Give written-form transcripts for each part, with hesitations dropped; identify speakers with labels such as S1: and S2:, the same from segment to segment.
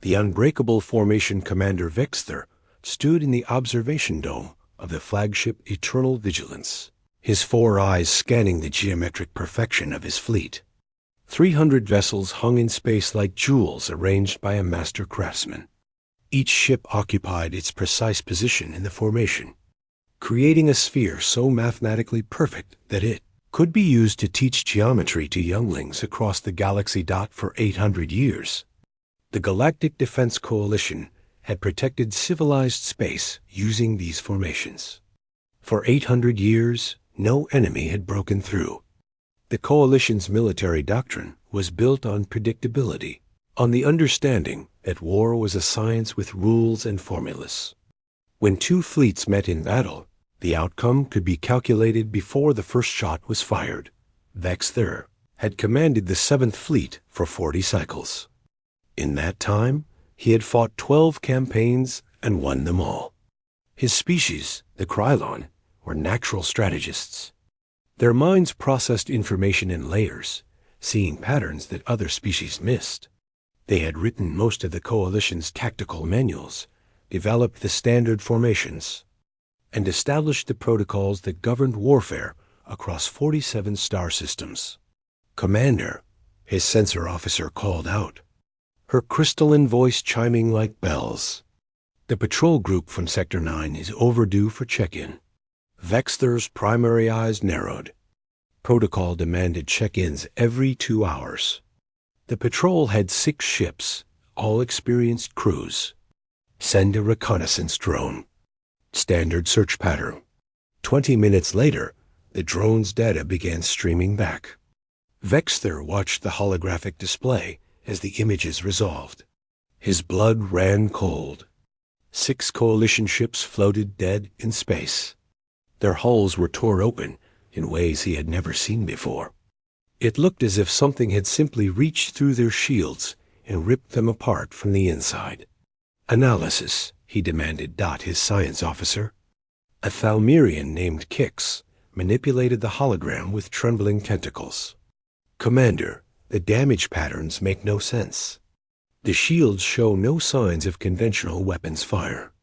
S1: The unbreakable formation commander Vexter stood in the observation dome of the flagship Eternal Vigilance, his 4 eyes scanning the geometric perfection of his fleet. 300 vessels hung in space like jewels arranged by a master craftsman. Each ship occupied its precise position in the formation, creating a sphere so mathematically perfect that it could be used to teach geometry to younglings across the galaxy. For 800 years, the Galactic Defense Coalition had protected civilized space using these formations. For 800 years, no enemy had broken through. The Coalition's military doctrine was built on predictability, on the understanding that war was a science with rules and formulas. When 2 fleets met in battle, the outcome could be calculated before the first shot was fired. Vexter had commanded the 7th Fleet for 40 cycles. In that time, he had fought 12 campaigns and won them all. His species, the Krylon, were natural strategists. Their minds processed information in layers, seeing patterns that other species missed. They had written most of the Coalition's tactical manuals, developed the standard formations, and established the protocols that governed warfare across 47 star systems. "Commander," his sensor officer called out, her crystalline voice chiming like bells. "The patrol group from Sector 9 is overdue for check-in." Vexter's primary eyes narrowed. Protocol demanded check-ins every 2 hours. The patrol had 6 ships, all experienced crews. "Send a reconnaissance drone." Standard search pattern. 20 minutes later, the drone's data began streaming back. Vexter watched the holographic display as the images resolved. His blood ran cold. 6 Coalition ships floated dead in space. Their hulls were torn open in ways he had never seen before. It looked as if something had simply reached through their shields and ripped them apart from the inside. "Analysis," he demanded. His science officer, a Thalmirian named Kix, manipulated the hologram with trembling tentacles. "Commander, the damage patterns make no sense. The shields show no signs of conventional weapons fire.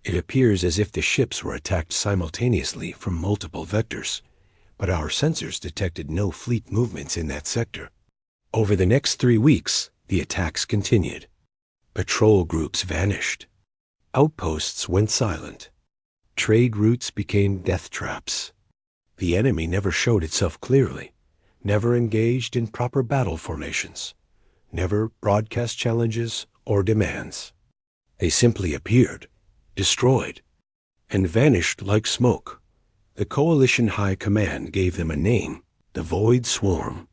S1: It appears as if the ships were attacked simultaneously from multiple vectors, but our sensors detected no fleet movements in that sector." Over the next 3 weeks, the attacks continued. Patrol groups vanished. Outposts went silent. Trade routes became death traps. The enemy never showed itself clearly, never engaged in proper battle formations, never broadcast challenges or demands. They simply appeared, destroyed, and vanished like smoke. The Coalition High Command gave them a name, the Void Swarm.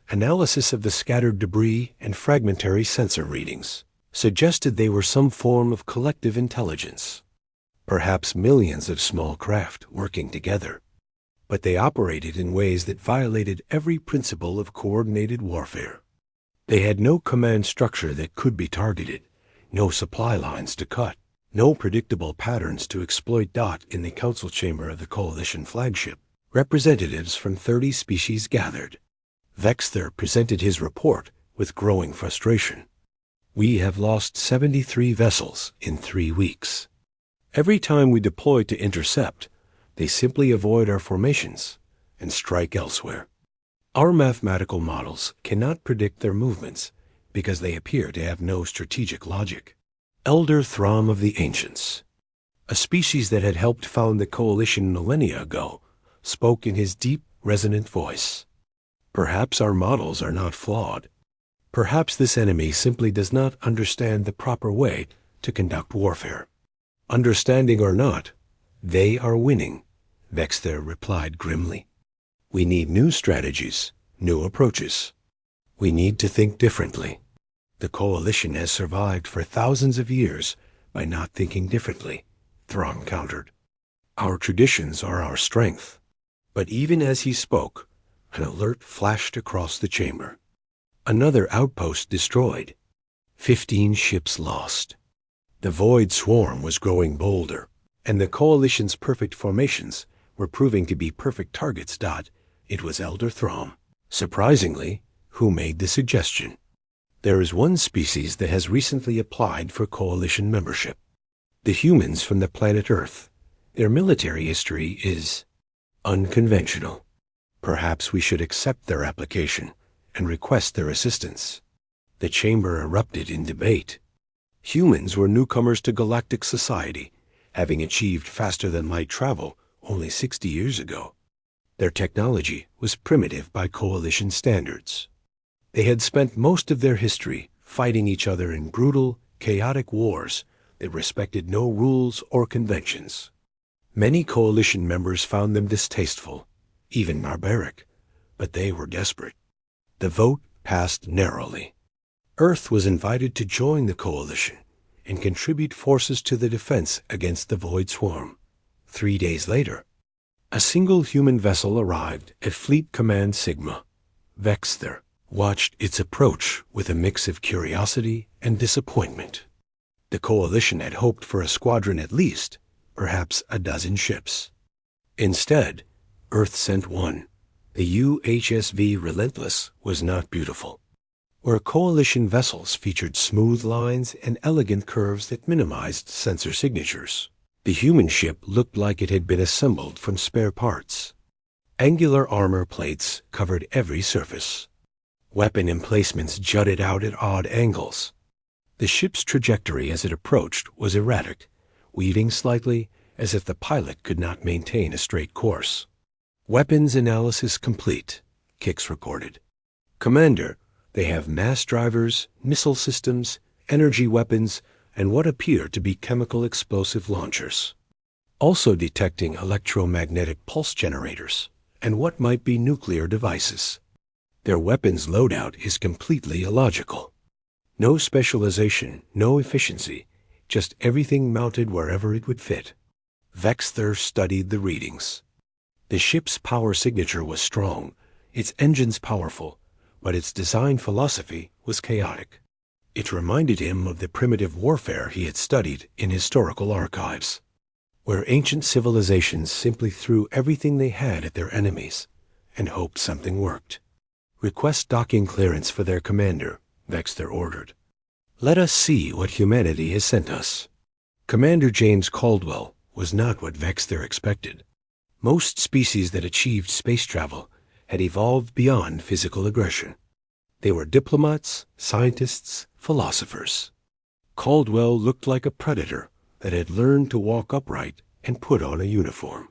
S1: Analysis of the scattered debris and fragmentary sensor readings suggested they were some form of collective intelligence, perhaps millions of small craft working together. But they operated in ways that violated every principle of coordinated warfare. They had no command structure that could be targeted, no supply lines to cut, no predictable patterns to exploit. In the council chamber of the Coalition flagship, representatives from 30 species gathered. Vexter presented his report with growing frustration. "We have lost 73 vessels in 3 weeks. Every time we deploy to intercept, they simply avoid our formations and strike elsewhere. Our mathematical models cannot predict their movements because they appear to have no strategic logic." Elder Throm of the Ancients, a species that had helped found the Coalition millennia ago, spoke in his deep, resonant voice. "Perhaps our models are not flawed. Perhaps this enemy simply does not understand the proper way to conduct warfare." "Understanding or not, they are winning," Vexter replied grimly. "We need new strategies, new approaches. We need to think differently. The Coalition has survived for thousands of years by not thinking differently," Throm countered. "Our traditions are our strength." But even as he spoke, an alert flashed across the chamber. Another outpost destroyed. 15 ships lost. The Void Swarm was growing bolder, and the Coalition's perfect formations were proving to be perfect targets. It was Elder Throm, surprisingly, who made the suggestion. There is one species that has recently applied for coalition membership. The humans from the planet Earth. Their military history is unconventional. Perhaps we should accept their application and request their assistance. The chamber erupted in debate. Humans were newcomers to galactic society, having achieved faster-than-light travel only 60 years ago. Their technology was primitive by coalition standards. They had spent most of their history fighting each other in brutal, chaotic wars that respected no rules or conventions. Many coalition members found them distasteful, even barbaric, but they were desperate. The vote passed narrowly. Earth was invited to join the coalition and contribute forces to the defense against the Void Swarm. 3 days later, a single human vessel arrived at Fleet Command Sigma. Vexther watched its approach with a mix of curiosity and disappointment. The coalition had hoped for a squadron at least, perhaps a dozen ships. Instead, Earth sent one. The UHSV Relentless was not beautiful. Where coalition vessels featured smooth lines and elegant curves that minimized sensor signatures, the human ship looked like it had been assembled from spare parts. Angular armor plates covered every surface. Weapon emplacements jutted out at odd angles. The ship's trajectory as it approached was erratic, weaving slightly as if the pilot could not maintain a straight course. Weapons analysis complete, Kix recorded. Commander, they have mass drivers, missile systems, energy weapons, and what appear to be chemical explosive launchers. Also detecting electromagnetic pulse generators and what might be nuclear devices. Their weapons loadout is completely illogical. No specialization, no efficiency, just everything mounted wherever it would fit. Vexther studied the readings. The ship's power signature was strong, its engines powerful, but its design philosophy was chaotic. It reminded him of the primitive warfare he had studied in historical archives, where ancient civilizations simply threw everything they had at their enemies and hoped something worked. Request docking clearance for their commander, Vexther ordered. Let us see what humanity has sent us. Commander James Caldwell was not what Vexther expected. Most species that achieved space travel had evolved beyond physical aggression. They were diplomats, scientists, philosophers. Caldwell looked like a predator that had learned to walk upright and put on a uniform.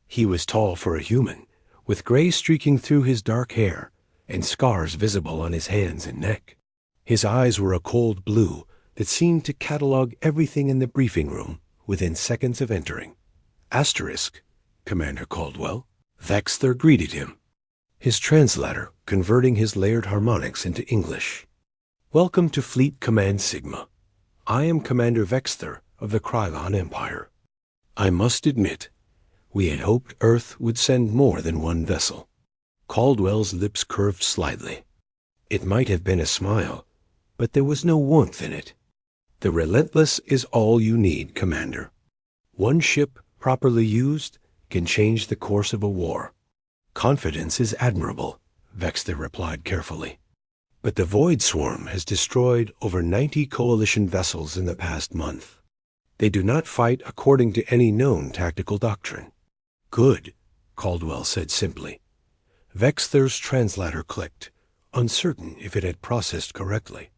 S1: He was tall for a human, with gray streaking through his dark hair and scars visible on his hands and neck. His eyes were a cold blue that seemed to catalog everything in the briefing room within seconds of entering. Asterisk, Commander Caldwell. Vexther greeted him, his translator converting his layered harmonics into English. Welcome to Fleet Command Sigma. I am Commander Vexther of the Krylon Empire. I must admit, we had hoped Earth would send more than one vessel. Caldwell's lips curved slightly. It might have been a smile, but there was no warmth in it. The Relentless is all you need, Commander. One ship, properly used, can change the course of a war. Confidence is admirable, Vexther replied carefully. But the Void Swarm has destroyed over 90 coalition vessels in the past month. They do not fight according to any known tactical doctrine. Good, Caldwell said simply. Vexther's translator clicked, uncertain if it had processed correctly.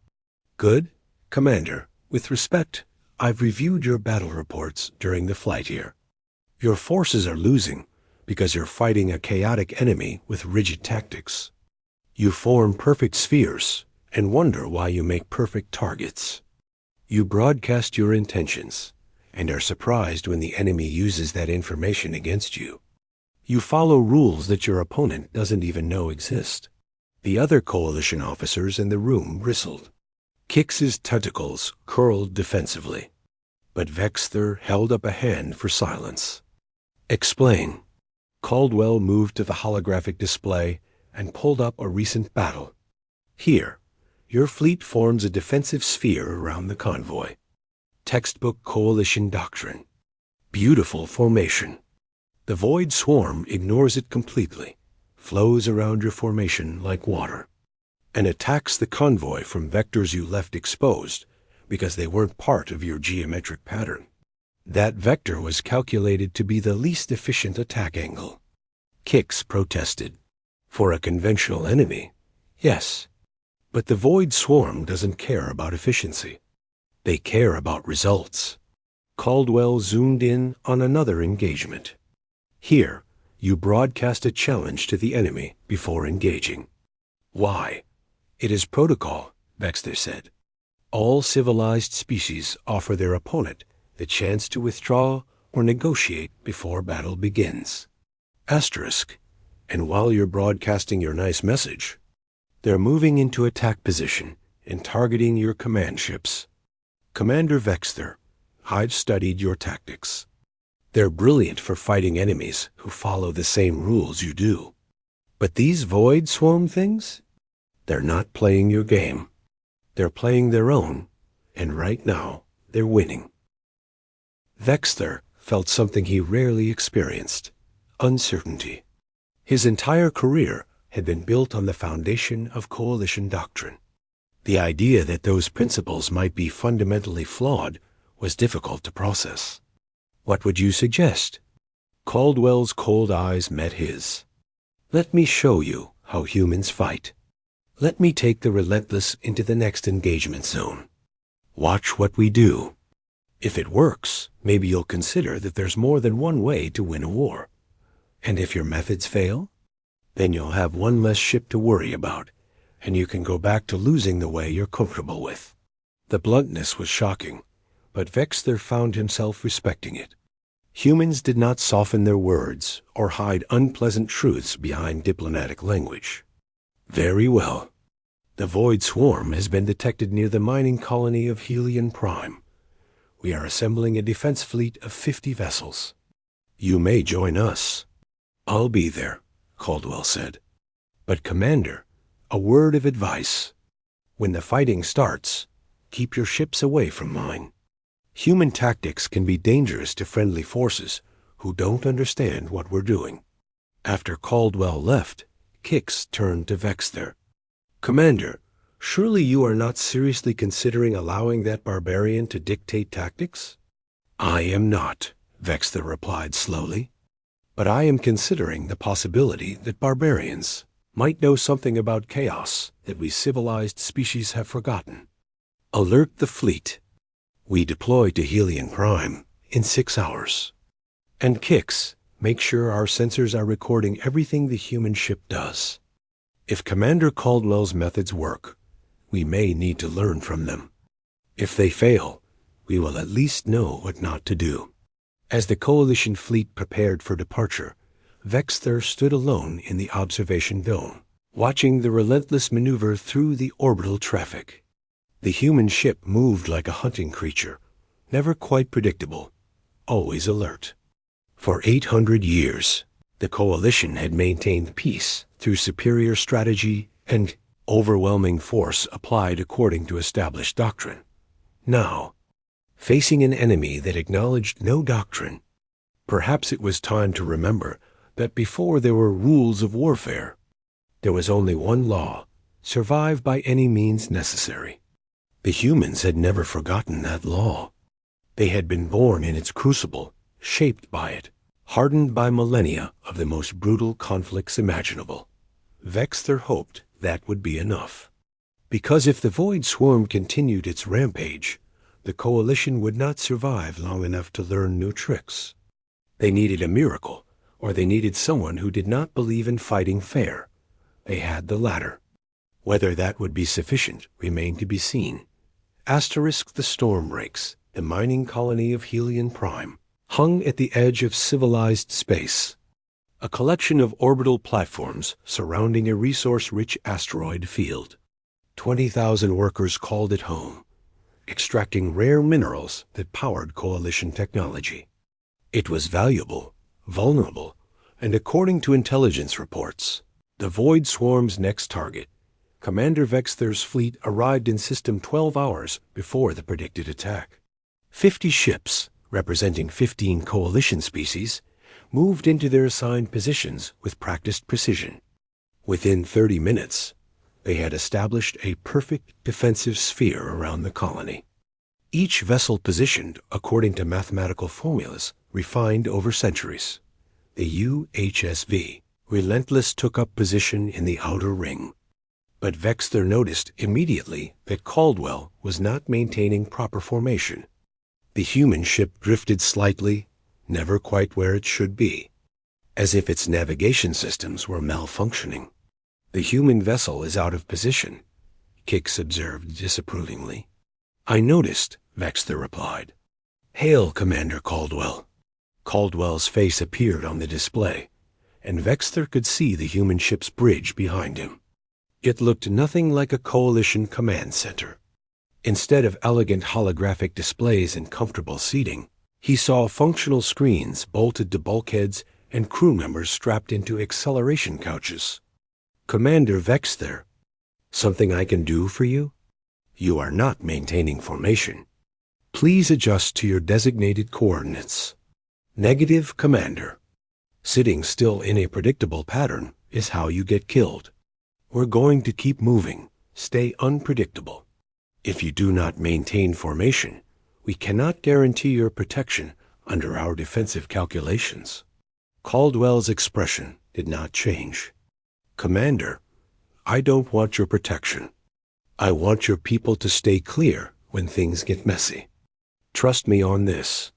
S1: Good, Commander. With respect, I've reviewed your battle reports during the flight here. Your forces are losing because you're fighting a chaotic enemy with rigid tactics. You form perfect spheres and wonder why you make perfect targets. You broadcast your intentions and are surprised when the enemy uses that information against you. You follow rules that your opponent doesn't even know exist. The other coalition officers in the room bristled. Kix's tentacles curled defensively, but Vexther held up a hand for silence. Explain. Caldwell moved to the holographic display and pulled up a recent battle. Here, your fleet forms a defensive sphere around the convoy. Textbook coalition doctrine. Beautiful formation. The Void Swarm ignores it completely, flows around your formation like water. and attacks the convoy from vectors you left exposed because they weren't part of your geometric pattern. That vector was calculated to be the least efficient attack angle. Kix protested. For a conventional enemy, yes. But the Void Swarm doesn't care about efficiency. They care about results. Caldwell zoomed in on another engagement. Here, you broadcast a challenge to the enemy before engaging. Why? It is protocol, Vexter said. All civilized species offer their opponent the chance to withdraw or negotiate before battle begins. Asterisk. And while you're broadcasting your nice message, they're moving into attack position and targeting your command ships. Commander Vexter, I've studied your tactics. They're brilliant for fighting enemies who follow the same rules you do. But these Void Swarm things? They're not playing your game. They're playing their own, and right now, they're winning. Vexter felt something he rarely experienced: uncertainty. His entire career had been built on the foundation of coalition doctrine. The idea that those principles might be fundamentally flawed was difficult to process. What would you suggest? Caldwell's cold eyes met his. Let me show you how humans fight. Let me take the relentless into the next engagement zone. Watch what we do. If it works, maybe you'll consider that there's more than one way to win a war. And if your methods fail, then you'll have one less ship to worry about, and you can go back to losing the way you're comfortable with. The bluntness was shocking, but Vexter found himself respecting it. Humans did not soften their words or hide unpleasant truths behind diplomatic language. Very well. The Void Swarm has been detected near the mining colony of Helion Prime. We are assembling a defense fleet of 50 vessels. You may join us. I'll be there, Caldwell said. But Commander, a word of advice. When the fighting starts, keep your ships away from mine. Human tactics can be dangerous to friendly forces who don't understand what we're doing. After Caldwell left, Kix turned to Vexter. Commander, surely you are not seriously considering allowing that barbarian to dictate tactics? I am not, Vexter replied slowly. But I am considering the possibility that barbarians might know something about chaos that we civilized species have forgotten. Alert the fleet. We deploy to Helion Prime in 6 hours. And Kix, make sure our sensors are recording everything the human ship does. If Commander Caldwell's methods work, we may need to learn from them. If they fail, we will at least know what not to do. As the Coalition fleet prepared for departure, Vexter stood alone in the observation dome, watching the relentless maneuver through the orbital traffic. The human ship moved like a hunting creature, never quite predictable, always alert. For 800 years, the Coalition had maintained peace through superior strategy and overwhelming force applied according to established doctrine. Now, facing an enemy that acknowledged no doctrine, perhaps it was time to remember that before there were rules of warfare, there was only one law: survive by any means necessary. The humans had never forgotten that law. They had been born in its crucible, shaped by it, hardened by millennia of the most brutal conflicts imaginable. Vexter hoped that would be enough. Because if the Void Swarm continued its rampage, the Coalition would not survive long enough to learn new tricks. They needed a miracle, or they needed someone who did not believe in fighting fair. They had the latter. Whether that would be sufficient remained to be seen. Asterisk the storm rakes, the mining colony of Helion Prime, hung at the edge of civilized space, a collection of orbital platforms surrounding a resource-rich asteroid field. 20,000 workers called it home, extracting rare minerals that powered Coalition technology. It was valuable, vulnerable, and according to intelligence reports, the Void Swarm's next target, Commander Vexter's fleet, arrived in system 12 hours before the predicted attack. 50 ships, representing 15 Coalition species, moved into their assigned positions with practiced precision. Within 30 minutes, They had established a perfect defensive sphere around the colony. Each vessel positioned according to mathematical formulas refined over centuries. The UHSV, Relentless, took up position in the outer ring. But Vexter noticed immediately that Caldwell was not maintaining proper formation. The human ship drifted slightly, never quite where it should be, as if its navigation systems were malfunctioning. "The human vessel is out of position," Kix observed disapprovingly. "I noticed," Vexter replied. "Hail, Commander Caldwell." Caldwell's face appeared on the display, and Vexter could see the human ship's bridge behind him. It looked nothing like a Coalition command center. Instead of elegant holographic displays and comfortable seating, he saw functional screens bolted to bulkheads and crew members strapped into acceleration couches. "Commander Vexter, something I can do for you? You are not maintaining formation. Please adjust to your designated coordinates." "Negative, Commander. Sitting still in a predictable pattern is how you get killed. We're going to keep moving. Stay unpredictable. If you do not maintain formation, we cannot guarantee your protection under our defensive calculations." Caldwell's expression did not change. "Commander, I don't want your protection. I want your people to stay clear when things get messy. Trust me on this."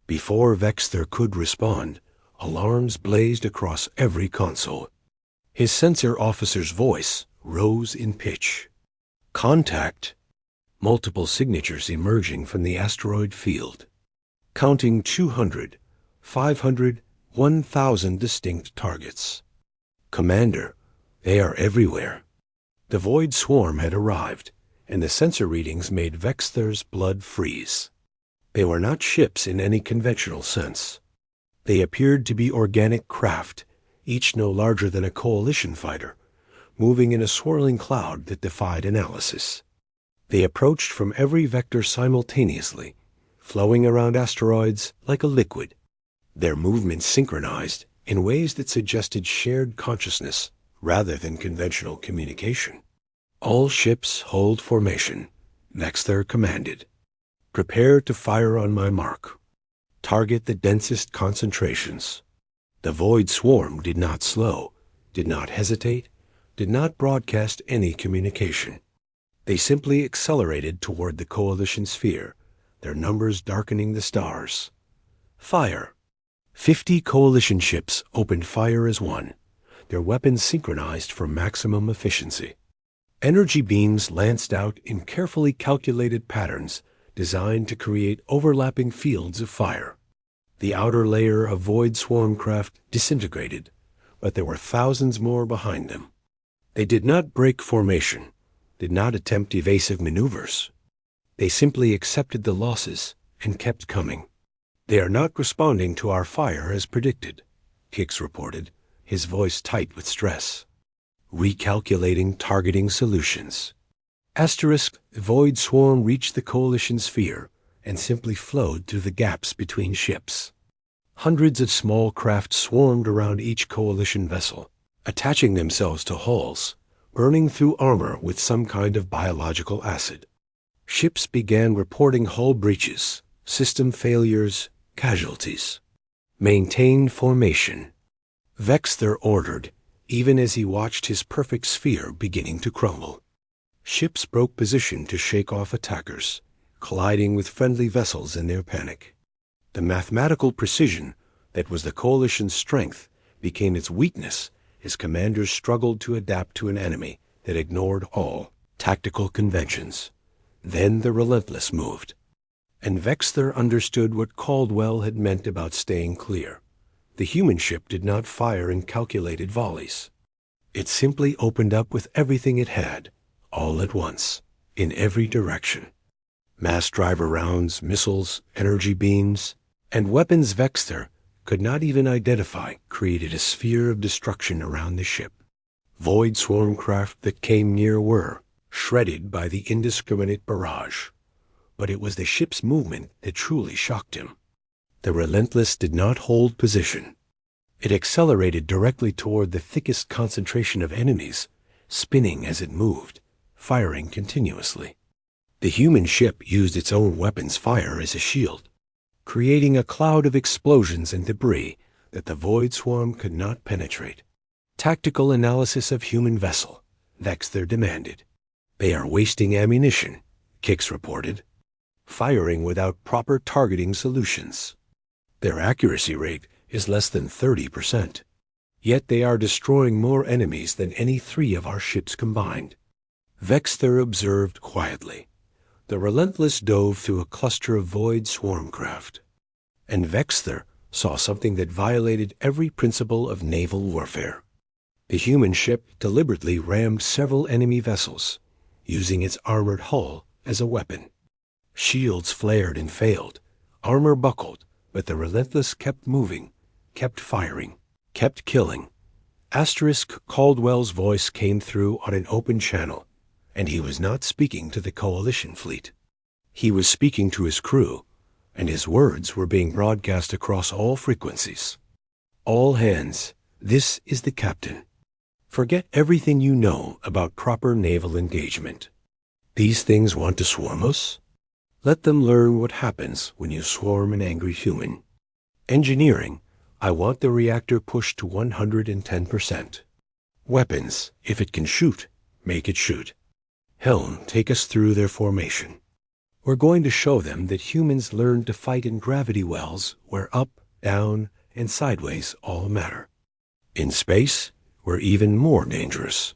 S1: Before Vexter could respond, alarms blazed across every console. His sensor officer's voice rose in pitch. "Contact!" Multiple signatures emerging from the asteroid field. Counting 200, 500, 1,000 distinct targets. "Commander, they are everywhere." The void swarm had arrived, and the sensor readings made Vexter's blood freeze. They were not ships in any conventional sense. They appeared to be organic craft, each no larger than a Coalition fighter, moving in a swirling cloud that defied analysis. They approached from every vector simultaneously, flowing around asteroids like a liquid. Their movements synchronized in ways that suggested shared consciousness rather than conventional communication. "All ships hold formation," Vexter commanded. "Prepare to fire on my mark. Target the densest concentrations." The void swarm did not slow, did not hesitate, did not broadcast any communication. They simply accelerated toward the Coalition sphere, their numbers darkening the stars. "Fire!" 50 Coalition ships opened fire as one, their weapons synchronized for maximum efficiency. Energy beams lanced out in carefully calculated patterns designed to create overlapping fields of fire. The outer layer of void swarm craft disintegrated, but there were thousands more behind them. They did not break formation, did not attempt evasive maneuvers. They simply accepted the losses and kept coming. "They are not responding to our fire as predicted," Kix reported, his voice tight with stress. "Recalculating targeting solutions." Asterisk, the void swarm reached the Coalition sphere and simply flowed through the gaps between ships. Hundreds of small craft swarmed around each Coalition vessel, attaching themselves to hulls, burning through armor with some kind of biological acid. Ships began reporting hull breaches, system failures, casualties. "Maintain formation," Vexter ordered, even as he watched his perfect sphere beginning to crumble. Ships broke position to shake off attackers, colliding with friendly vessels in their panic. The mathematical precision that was the Coalition's strength became its weakness as commanders struggled to adapt to an enemy that ignored all tactical conventions. Then the Relentless moved, and Vexter understood what Caldwell had meant about staying clear. The human ship did not fire in calculated volleys. It simply opened up with everything it had, all at once, in every direction. Mass driver rounds, missiles, energy beams, and weapons Vexter could not even identify created a sphere of destruction around the ship. Void swarm craft that came near were shredded by the indiscriminate barrage. But it was the ship's movement that truly shocked him. The Relentless did not hold position. It accelerated directly toward the thickest concentration of enemies spinning as it moved, firing continuously. The human ship used its own weapon's fire as a shield, creating a cloud of explosions and debris that the void swarm could not penetrate. Tactical analysis of human vessel, Vexter demanded. They are wasting ammunition, Kix reported, firing without proper targeting solutions. Their accuracy rate is less than 30%. Yet they are destroying more enemies than any 3 of our ships combined. Vexter observed quietly. The Relentless dove through a cluster of void swarm craft, and Vexter saw something that violated every principle of naval warfare. The human ship deliberately rammed several enemy vessels, using its armored hull as a weapon. Shields flared and failed, armor buckled, but the Relentless kept moving, kept firing, kept killing. Asterisk Caldwell's voice came through on an open channel, and he was not speaking to the Coalition fleet. He was speaking to his crew, and his words were being broadcast across all frequencies. All hands, this is the captain. Forget everything you know about proper naval engagement. These things want to swarm us? Let them learn what happens when you swarm an angry human. Engineering, I want the reactor pushed to 110%. Weapons, if it can shoot, make it shoot. Helm, take us through their formation. We're going to show them that humans learn to fight in gravity wells where up, down, and sideways all matter. In space, we're even more dangerous.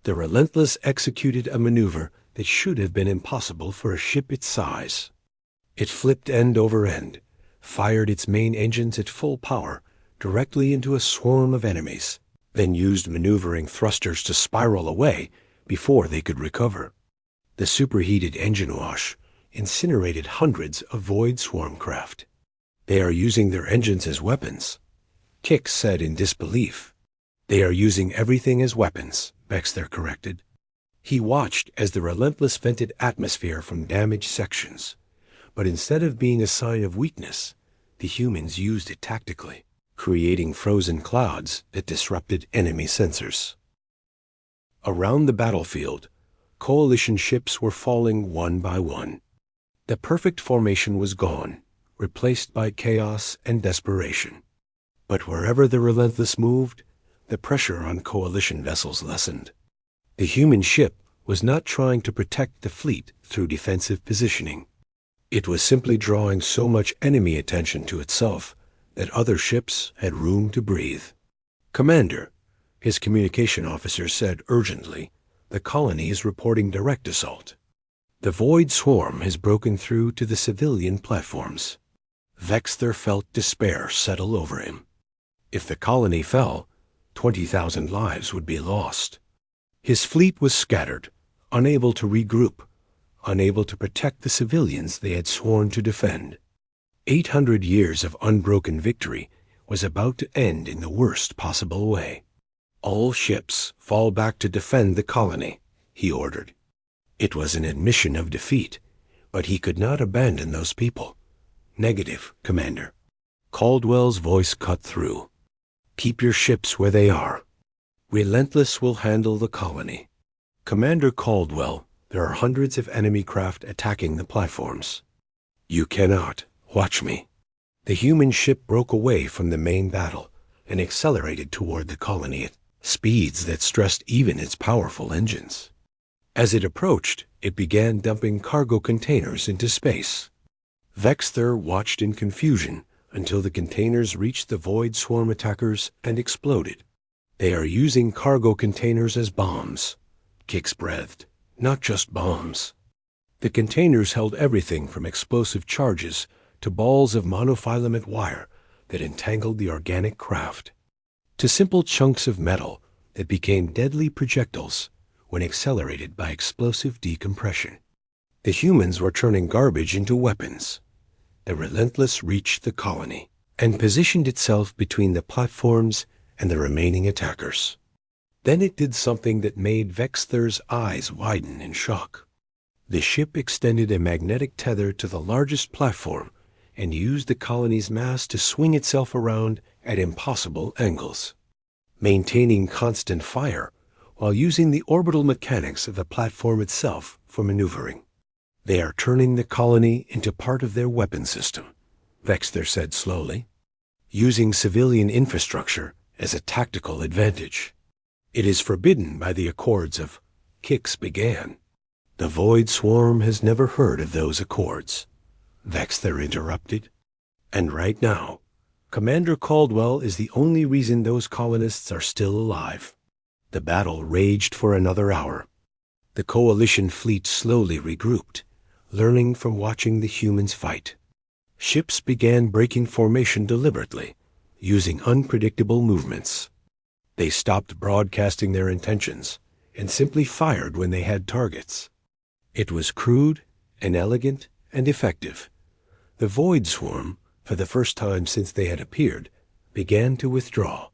S1: The Relentless executed a maneuver that should have been impossible for a ship its size. It flipped end over end, fired its main engines at full power directly into a swarm of enemies, then used maneuvering thrusters to spiral away before they could recover. The superheated engine wash incinerated hundreds of void swarm craft. They are using their engines as weapons, Kix said in disbelief. They are using everything as weapons, Vexter corrected. He watched as the Relentless vented atmosphere from damaged sections, but instead of being a sign of weakness, the humans used it tactically, creating frozen clouds that disrupted enemy sensors. Around the battlefield, Coalition ships were falling one by one. The perfect formation was gone, replaced by chaos and desperation. But wherever the Relentless moved, the pressure on Coalition vessels lessened. The human ship was not trying to protect the fleet through defensive positioning. It was simply drawing so much enemy attention to itself that other ships had room to breathe. Commander, his communication officer said urgently, the colony is reporting direct assault. The void swarm has broken through to the civilian platforms. Vexter felt despair settle over him. If the colony fell, 20,000 lives would be lost. His fleet was scattered, unable to regroup, unable to protect the civilians they had sworn to defend. 800 years of unbroken victory was about to end in the worst possible way. All ships fall back to defend the colony, he ordered. It was an admission of defeat, but he could not abandon those people. Negative, Commander. Caldwell's voice cut through. Keep your ships where they are. Relentless will handle the colony. Commander Caldwell, there are hundreds of enemy craft attacking the platforms. You cannot. Watch me. The human ship broke away from the main battle and accelerated toward the colony at speeds that stressed even its powerful engines. As it approached, it began dumping cargo containers into space. Vexter watched in confusion until the containers reached the void swarm attackers and exploded. They are using cargo containers as bombs, Kix breathed. Not just bombs. The containers held everything from explosive charges to balls of monofilament wire that entangled the organic craft, to simple chunks of metal that became deadly projectiles when accelerated by explosive decompression. The humans were turning garbage into weapons. The Relentless reached the colony and positioned itself between the platforms and the remaining attackers. Then it did something that made Vexter's eyes widen in shock. The ship extended a magnetic tether to the largest platform and used the colony's mass to swing itself around at impossible angles. Maintaining constant fire while using the orbital mechanics of the platform itself for maneuvering. They are turning the colony into part of their weapon system, Vexter said slowly, using civilian infrastructure as a tactical advantage. It is forbidden by the Accords of Kix began. The Void Swarm has never heard of those accords, Vexter interrupted. And right now, Commander Caldwell is the only reason those colonists are still alive. The battle raged for another hour. The Coalition fleet slowly regrouped, learning from watching the humans fight. Ships began breaking formation deliberately, using unpredictable movements. They stopped broadcasting their intentions and simply fired when they had targets. It was crude, inelegant, and effective. The Void Swarm, for the first time since they had appeared, began to withdraw.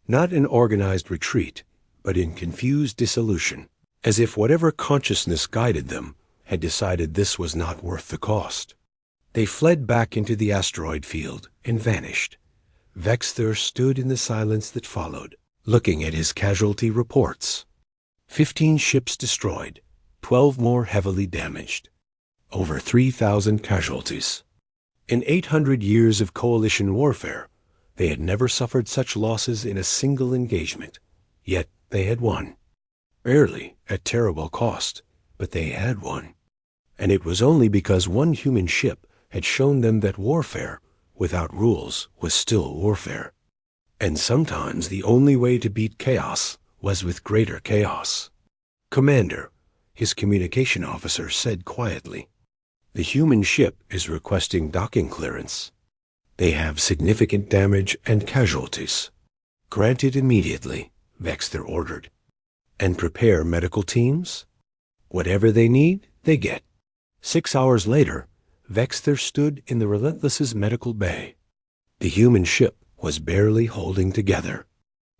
S1: Not in organized retreat, but in confused dissolution, as if whatever consciousness guided them had decided this was not worth the cost. They fled back into the asteroid field and vanished. Vexter stood in the silence that followed, looking at his casualty reports. 15 ships destroyed, 12 more heavily damaged. Over 3,000 casualties. In 800 years of coalition warfare, they had never suffered such losses in a single engagement. Yet they had won. Barely, at terrible cost, but they had won. And it was only because one human ship had shown them that warfare, without rules, was still warfare. And sometimes the only way to beat chaos was with greater chaos. Commander, his communication officer said quietly, the human ship is requesting docking clearance. They have significant damage and casualties. Granted immediately, Vexter ordered. And prepare medical teams? Whatever they need, they get. 6 hours later, Vexter stood in the Relentless's medical bay. The human ship was barely holding together.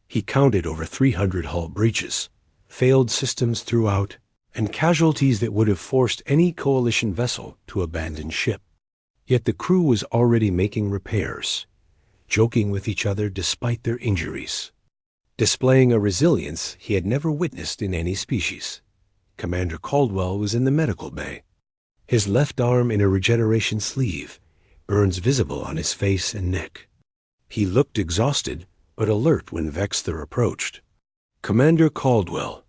S1: He counted over 300 hull breaches, failed systems throughout, and casualties that would have forced any coalition vessel to abandon ship. Yet the crew was already making repairs, joking with each other despite their injuries, displaying a resilience he had never witnessed in any species. Commander Caldwell was in the medical bay, his left arm in a regeneration sleeve, burns visible on his face and neck. He looked exhausted, but alert when Vexter approached. Commander Caldwell,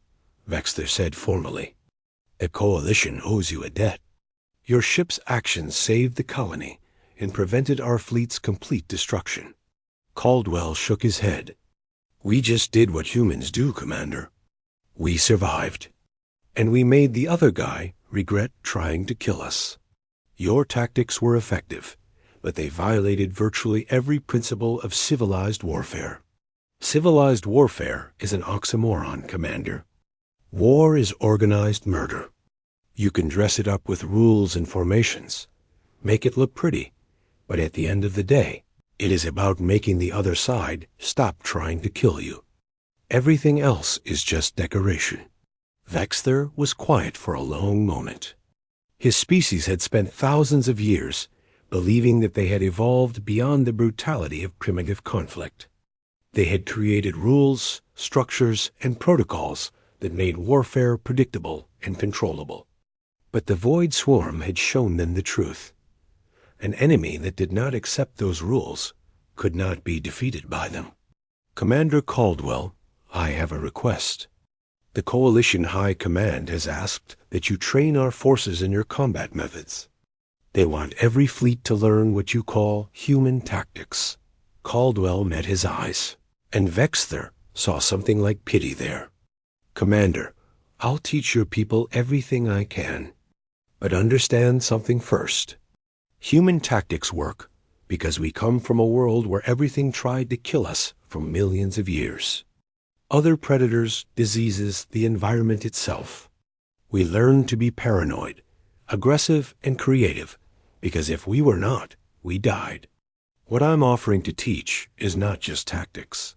S1: Vexter said formally, the Coalition owes you a debt. Your ship's actions saved the colony and prevented our fleet's complete destruction. Caldwell shook his head. We just did what humans do, Commander. We survived. And we made the other guy regret trying to kill us. Your tactics were effective, but they violated virtually every principle of civilized warfare. Civilized warfare is an oxymoron, Commander. War is organized murder. You can dress it up with rules and formations, make it look pretty, but at the end of the day, it is about making the other side stop trying to kill you. Everything else is just decoration. Vexter was quiet for a long moment. His species had spent thousands of years believing that they had evolved beyond the brutality of primitive conflict. They had created rules, structures, and protocols that made warfare predictable and controllable. But the Void Swarm had shown them the truth. An enemy that did not accept those rules could not be defeated by them. Commander Caldwell, I have a request. The Coalition High Command has asked that you train our forces in your combat methods. They want every fleet to learn what you call human tactics. Caldwell met his eyes, and Vexter saw something like pity there. Commander, I'll teach your people everything I can. But understand something first. Human tactics work because we come from a world where everything tried to kill us for millions of years. Other predators, diseases, the environment itself. We learned to be paranoid, aggressive, and creative, because if we were not, we died. What I'm offering to teach is not just tactics.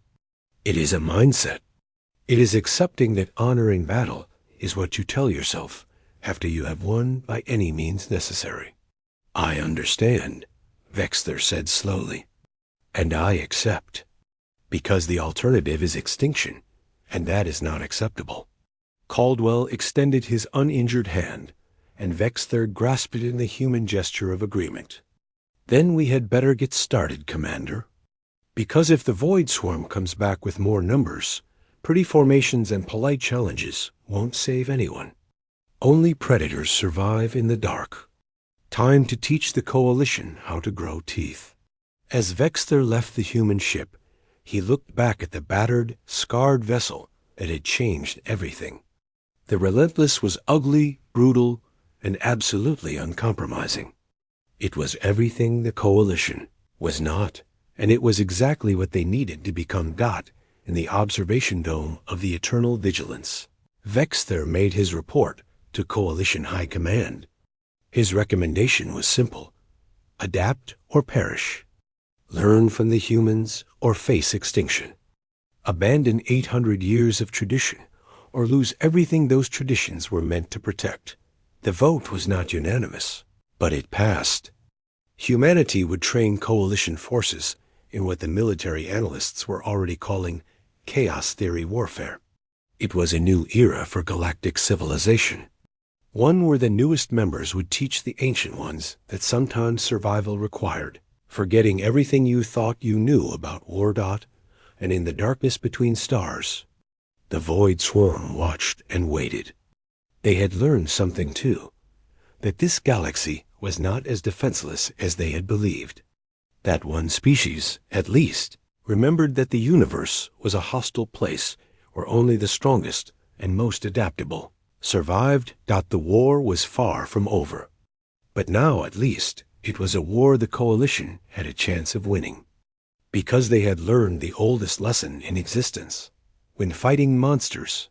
S1: It is a mindset. It is accepting that honor in battle is what you tell yourself after you have won by any means necessary. I understand, Vexter said slowly, and I accept, because the alternative is extinction, and that is not acceptable. Caldwell extended his uninjured hand, and Vexthird grasped it in the human gesture of agreement. "Then we had better get started, Commander. Because if the Void Swarm comes back with more numbers, pretty formations and polite challenges won't save anyone. Only predators survive in the dark. Time to teach the Coalition how to grow teeth." As Vexthir left the human ship, he looked back at the battered, scarred vessel that had changed everything. The Relentless was ugly, brutal, and absolutely uncompromising. It was everything the Coalition was not, and it was exactly what they needed to become Dot in the observation dome of the Eternal Vigilance. Vexthir made his report to Coalition High Command. His recommendation was simple: adapt or perish. Learn from the humans or face extinction. Abandon 800 years of tradition or lose everything those traditions were meant to protect. The vote was not unanimous, but it passed. Humanity would train Coalition forces in what the military analysts were already calling chaos theory warfare. It was a new era for galactic civilization, one where the newest members would teach the ancient ones that sometimes survival required forgetting everything you thought you knew about Wardot and in the darkness between stars. The Void Swarm watched and waited. They had learned something too, that this galaxy was not as defenseless as they had believed. That one species, at least, remembered that the universe was a hostile place where only the strongest and most adaptable survived. The war was far from over. But now, at least, it was a war the Coalition had a chance of winning. Because they had learned the oldest lesson in existence. When fighting monsters,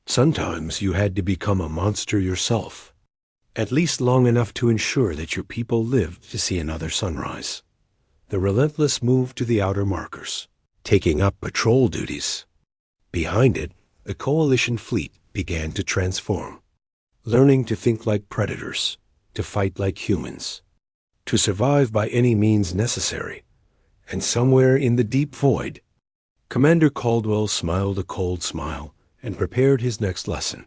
S1: sometimes you had to become a monster yourself, at least long enough to ensure that your people lived to see another sunrise. The Relentless moved to the outer markers, taking up patrol duties. Behind it, the Coalition fleet began to transform, learning to think like predators, to fight like humans, to survive by any means necessary. And somewhere in the deep void, Commander Caldwell smiled a cold smile and prepared his next lesson.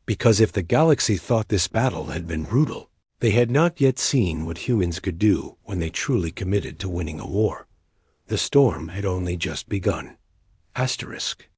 S1: Because if the galaxy thought this battle had been brutal, they had not yet seen what humans could do when they truly committed to winning a war. The storm had only just begun. Asterisk.